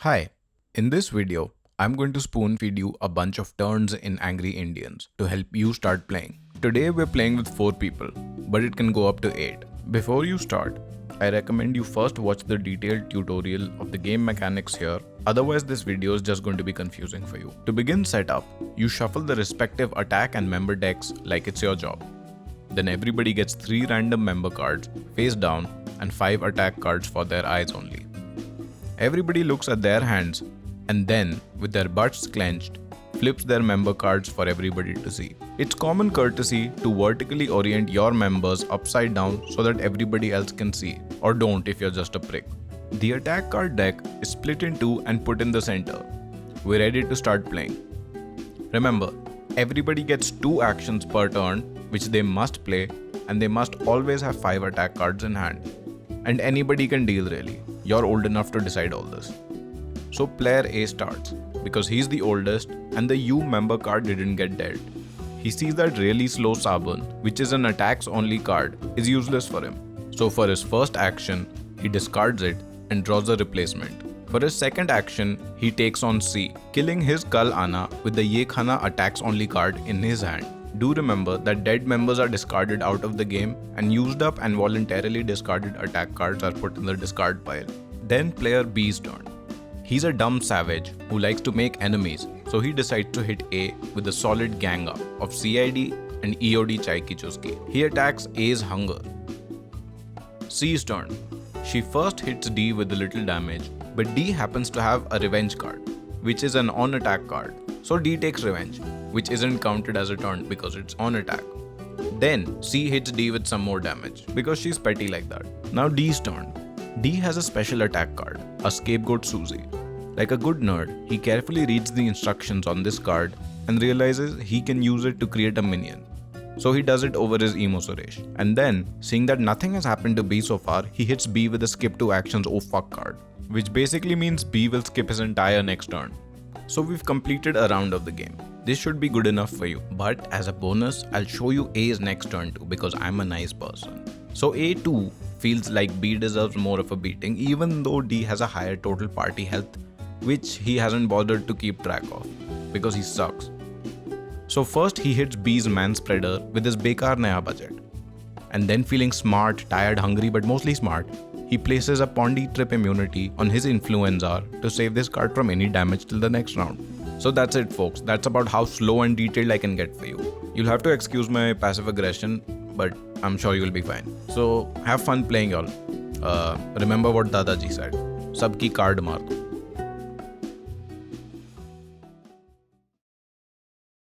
Hi, in this video, I'm going to spoon feed you a bunch of turns in Angry Indians to help you start playing. Today we're playing with 4 people, but it can go up to 8. Before you start, I recommend you first watch the detailed tutorial of the game mechanics here, otherwise this video is just going to be confusing for you. To begin setup, you shuffle the respective attack and member decks like it's your job. Then everybody gets 3 random member cards face down and 5 attack cards for their eyes only. Everybody looks at their hands and then, with their butts clenched, flips their member cards for everybody to see. It's common courtesy to vertically orient your members upside down so that everybody else can see, or don't if you're just a prick. The attack card deck is split in 2 and put in the center. We're ready to start playing. Remember, everybody gets 2 actions per turn, which they must play, and they must always have 5 attack cards in hand. And anybody can deal really. You're old enough to decide all this. So player A starts, because he's the oldest and the U member card didn't get dealt. He sees that really slow Sabun, which is an attacks only card, is useless for him. So for his first action, he discards it and draws a replacement. For his second action, he takes on C, killing his Kal Ana with the Ye Khana attacks only card in his hand. Do remember that dead members are discarded out of the game and used up and voluntarily discarded attack cards are put in the discard pile. Then player B's turn. He's a dumb savage who likes to make enemies, so he decides to hit A with a solid gang up of CID and EOD Chai Ki Chuski. He attacks A's hunger. C's turn. She first hits D with a little damage, but D happens to have a revenge card, which is an on attack card. So D takes revenge, which isn't counted as a turn because it's on attack. Then C hits D with some more damage because she's petty like that. Now D's turn. D has a special attack card, a scapegoat Susie. Like a good nerd, he carefully reads the instructions on this card and realizes he can use it to create a minion. So he does it over his emo Suresh. And then, seeing that nothing has happened to B so far, he hits B with a skip 2 actions oh fuck card, which basically means B will skip his entire next turn. So we've completed a round of the game. This should be good enough for you. But as a bonus, I'll show you A's next turn too because I'm a nice person. So A2 feels like B deserves more of a beating even though D has a higher total party health, which he hasn't bothered to keep track of because he sucks. So first he hits B's man spreader with his bekar naya budget. And then feeling smart, tired, hungry but mostly smart, he places a Pondi trip immunity on his influencer to save this card from any damage till the next round. So that's it folks, that's about how slow and detailed I can get for you. You'll have to excuse my passive aggression, but I'm sure you'll be fine. So have fun playing y'all. Remember what Dadaji said, sabki card maar do.